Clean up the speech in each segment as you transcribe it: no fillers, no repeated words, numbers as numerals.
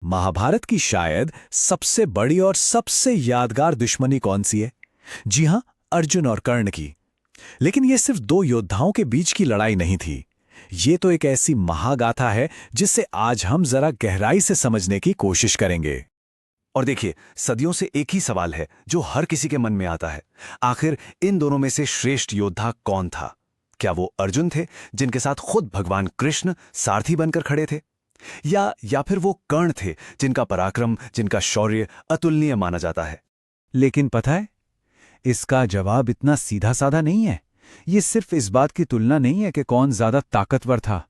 महाभारत की शायद सबसे बड़ी और सबसे यादगार दुश्मनी कौन सी है? जी हां, अर्जुन और कर्ण की। लेकिन यह सिर्फ दो योद्धाओं के बीच की लड़ाई नहीं थी। ये तो एक ऐसी महागाथा है जिसे आज हम जरा गहराई से समझने की कोशिश करेंगे। और देखिए, सदियों से एक ही सवाल है जो हर किसी के मन में आता है। आखिर इन दोनों में से श्रेष्ठ योद्धा कौन था? क्या वो अर्जुन थे, जिनके साथ खुद भगवान कृष्ण सारथी बनकर खड़े थे? या फिर वो कर्ण थे, जिनका पराक्रम, जिनका शौर्य अतुलनीय माना जाता है? लेकिन पता है, इसका जवाब इतना सीधा साधा नहीं है। ये सिर्फ इस बात की तुलना नहीं है कि कौन ज्यादा ताकतवर था।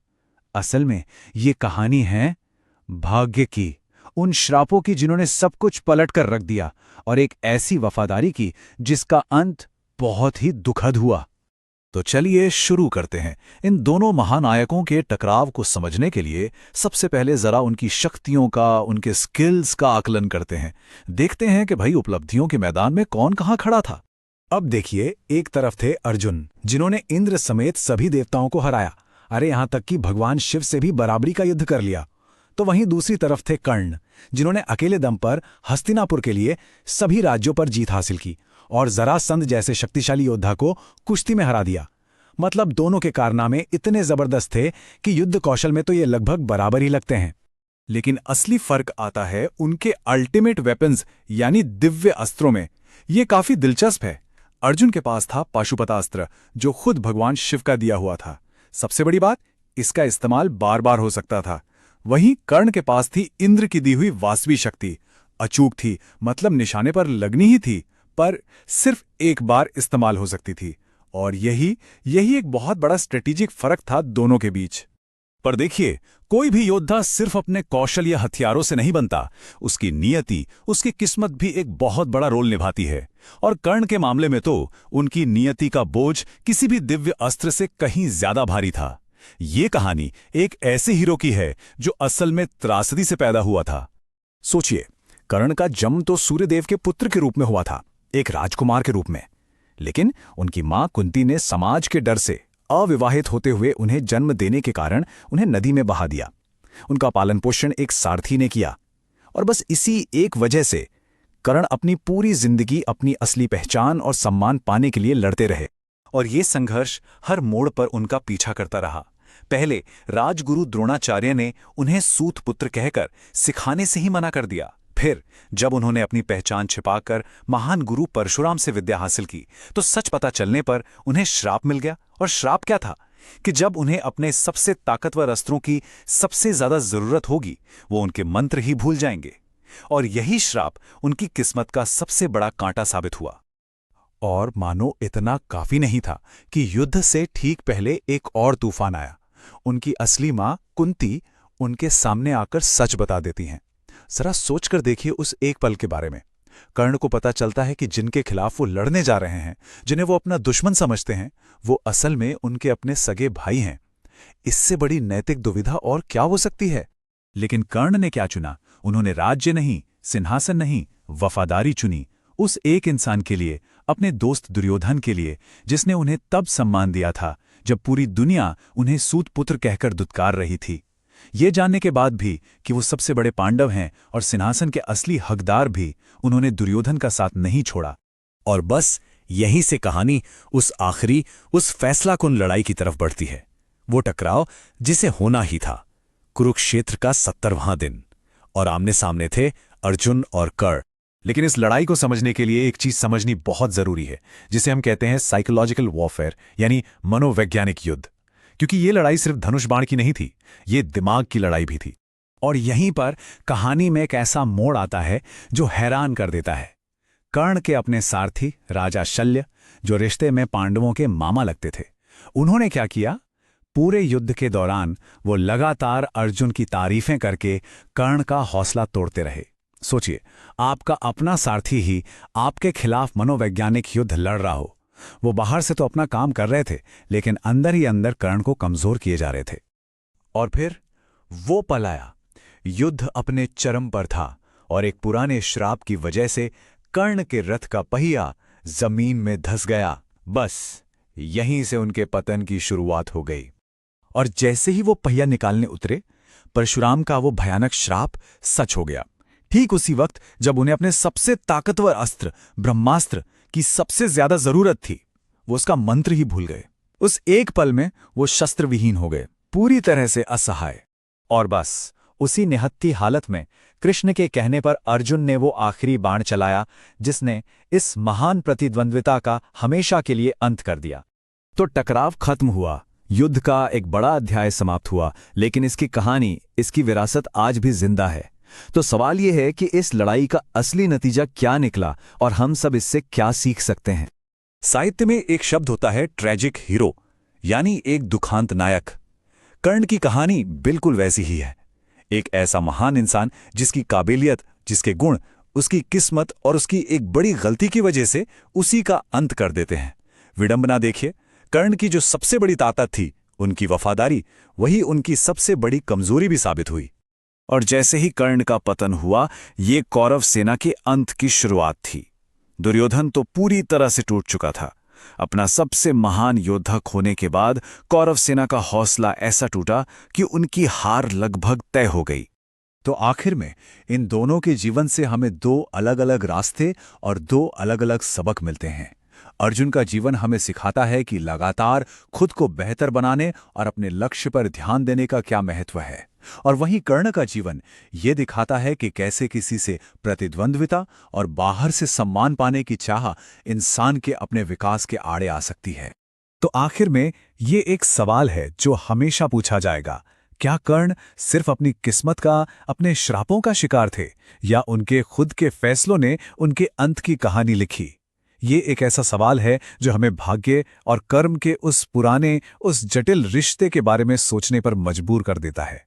असल में ये कहानी है भाग्य की, उन श्रापों की जिन्होंने सब कुछ पलट कर रख दिया, और एक ऐसी वफादारी की जिसका अंत बहुत ही दुखद हुआ। तो चलिए शुरू करते हैं। इन दोनों महानायकों के टकराव को समझने के लिए सबसे पहले जरा उनकी शक्तियों का, उनके स्किल्स का आकलन करते हैं। देखते हैं कि भाई उपलब्धियों के मैदान में कौन कहां खड़ा था। अब देखिए, एक तरफ थे अर्जुन, जिन्होंने इंद्र समेत सभी देवताओं को हराया। अरे यहां तक कि भगवान शिव से भी बराबरी का युद्ध कर लिया। तो वहीं दूसरी तरफ थे कर्ण, जिन्होंने अकेले दम पर हस्तिनापुर के लिए सभी राज्यों पर जीत हासिल की और जरासंध जैसे शक्तिशाली योद्धा को कुश्ती में हरा दिया। मतलब दोनों के कारनामे इतने जबरदस्त थे कि युद्ध कौशल में तो ये लगभग बराबर ही लगते हैं। लेकिन असली फर्क आता है उनके अल्टीमेट वेपन्स यानी दिव्य अस्त्रों में। ये काफी दिलचस्प है। अर्जुन के पास था पाशुपतास्त्र, जो खुद भगवान शिव का दिया हुआ था। सबसे बड़ी बात, इसका इस्तेमाल बार बार हो सकता था। वहीं कर्ण के पास थी इंद्र की दी हुई वासवी शक्ति। अचूक थी, मतलब निशाने पर लगनी ही थी, पर सिर्फ एक बार इस्तेमाल हो सकती थी। और यही एक बहुत बड़ा स्ट्रेटेजिक फर्क था दोनों के बीच। पर देखिए, कोई भी योद्धा सिर्फ अपने कौशल या हथियारों से नहीं बनता। उसकी नियति, उसकी किस्मत भी एक बहुत बड़ा रोल निभाती है। और कर्ण के मामले में तो उनकी नियति का बोझ किसी भी दिव्य अस्त्र से कहीं ज्यादा भारी था। ये कहानी एक ऐसे हीरो की है जो असल में त्रासदी से पैदा हुआ था। सोचिए, कर्ण का जन्म तो सूर्यदेव के पुत्र के रूप में हुआ था, एक राजकुमार के रूप में। लेकिन उनकी मां कुंती ने समाज के डर से अविवाहित होते हुए उन्हें जन्म देने के कारण उन्हें नदी में बहा दिया। उनका पालन पोषण एक सारथी ने किया। और बस इसी एक वजह से कर्ण अपनी पूरी जिंदगी अपनी असली पहचान और सम्मान पाने के लिए लड़ते रहे। और ये संघर्ष हर मोड़ पर उनका पीछा करता रहा। पहले राजगुरु द्रोणाचार्य ने उन्हें सूत पुत्र कहकर सिखाने से ही मना कर दिया। फिर जब उन्होंने अपनी पहचान छिपाकर महान गुरु परशुराम से विद्या हासिल की, तो सच पता चलने पर उन्हें श्राप मिल गया। और श्राप क्या था कि जब उन्हें अपने सबसे ताकतवर अस्त्रों की सबसे ज्यादा जरूरत होगी, वो उनके मंत्र ही भूल जाएंगे। और यही श्राप उनकी किस्मत का सबसे बड़ा कांटा साबित हुआ। और मानो इतना काफी नहीं था कि युद्ध से ठीक पहले एक और तूफान आया। उनकी असली मां कुंती उनके सामने आकर सच बता देती हैं। जरा सोचकर देखिए उस एक पल के बारे में। कर्ण को पता चलता है कि जिनके खिलाफ वो लड़ने जा रहे हैं, जिन्हें वो अपना दुश्मन समझते हैं, वो असल में उनके अपने सगे भाई हैं। इससे बड़ी नैतिक दुविधा और क्या हो सकती है? लेकिन कर्ण ने क्या चुना? उन्होंने राज्य नहीं, सिंहासन नहीं, वफादारी चुनी। उस एक इंसान के लिए, अपने दोस्त दुर्योधन के लिए, जिसने उन्हें तब सम्मान दिया था जब पूरी दुनिया उन्हें सूत पुत्र कहकर दुत्कार रही थी। ये जानने के बाद भी कि वो सबसे बड़े पांडव हैं और सिंहासन के असली हकदार भी, उन्होंने दुर्योधन का साथ नहीं छोड़ा। और बस यहीं से कहानी उस आखिरी, उस फैसलाकुन लड़ाई की तरफ बढ़ती है। वो टकराव जिसे होना ही था। कुरुक्षेत्र का 70वां दिन, और आमने सामने थे अर्जुन और कर्ण। लेकिन इस लड़ाई को समझने के लिए एक चीज समझनी बहुत जरूरी है, जिसे हम कहते हैं साइकोलॉजिकल वॉरफेयर, यानी मनोवैज्ञानिक युद्ध। क्योंकि ये लड़ाई सिर्फ धनुष बाण की नहीं थी, ये दिमाग की लड़ाई भी थी। और यहीं पर कहानी में एक ऐसा मोड़ आता है जो हैरान कर देता है। कर्ण के अपने सारथी राजा शल्य, जो रिश्ते में पांडवों के मामा लगते थे, उन्होंने क्या किया? पूरे युद्ध के दौरान वो लगातार अर्जुन की तारीफें करके कर्ण का हौसला तोड़ते रहे। सोचिए, आपका अपना सारथी ही आपके खिलाफ मनोवैज्ञानिक युद्ध लड़ रहा हो। वो बाहर से तो अपना काम कर रहे थे, लेकिन अंदर ही अंदर कर्ण को कमजोर किए जा रहे थे। और फिर वो पल आया। युद्ध अपने चरम पर था और एक पुराने श्राप की वजह से कर्ण के रथ का पहिया जमीन में धंस गया। बस यहीं से उनके पतन की शुरुआत हो गई। और जैसे ही वो पहिया निकालने उतरे, परशुराम का वो भयानक श्राप सच हो गया। ठीक उसी वक्त जब उन्हें अपने सबसे ताकतवर अस्त्र ब्रह्मास्त्र की सबसे ज्यादा जरूरत थी, वो उसका मंत्र ही भूल गए। उस एक पल में वो शस्त्र विहीन हो गए, पूरी तरह से असहाय। और बस उसी निहत्थी हालत में कृष्ण के कहने पर अर्जुन ने वो आखिरी बाण चलाया जिसने इस महान प्रतिद्वंद्विता का हमेशा के लिए अंत कर दिया। तो टकराव खत्म हुआ, युद्ध का एक बड़ा अध्याय समाप्त हुआ, लेकिन इसकी कहानी, इसकी विरासत आज भी जिंदा है। तो सवाल यह है कि इस लड़ाई का असली नतीजा क्या निकला और हम सब इससे क्या सीख सकते हैं। साहित्य में एक शब्द होता है ट्रेजिक हीरो, यानी एक दुखांत नायक। कर्ण की कहानी बिल्कुल वैसी ही है। एक ऐसा महान इंसान जिसकी काबिलियत, जिसके गुण, उसकी किस्मत और उसकी एक बड़ी गलती की वजह से उसी का अंत कर देते हैं। विडंबना देखिए, कर्ण की जो सबसे बड़ी ताकत थी, उनकी वफादारी, वही उनकी सबसे बड़ी कमजोरी भी साबित हुई। और जैसे ही कर्ण का पतन हुआ, ये कौरव सेना के अंत की शुरुआत थी। दुर्योधन तो पूरी तरह से टूट चुका था। अपना सबसे महान योद्धा खोने के बाद कौरव सेना का हौसला ऐसा टूटा कि उनकी हार लगभग तय हो गई। तो आखिर में इन दोनों के जीवन से हमें दो अलग अलग रास्ते और दो अलग अलग सबक मिलते हैं। अर्जुन का जीवन हमें सिखाता है कि लगातार खुद को बेहतर बनाने और अपने लक्ष्य पर ध्यान देने का क्या महत्व है, और वहीं कर्ण का जीवन ये दिखाता है कि कैसे किसी से प्रतिद्वंद्विता और बाहर से सम्मान पाने की चाह इंसान के अपने विकास के आड़े आ सकती है। तो आखिर में ये एक सवाल है जो हमेशा पूछा जाएगा, क्या कर्ण सिर्फ अपनी किस्मत का, अपने श्रापों का शिकार थे, या उनके खुद के फैसलों ने उनके अंत की कहानी लिखी? ये एक ऐसा सवाल है जो हमें भाग्य और कर्म के उस पुराने, उस जटिल रिश्ते के बारे में सोचने पर मजबूर कर देता है।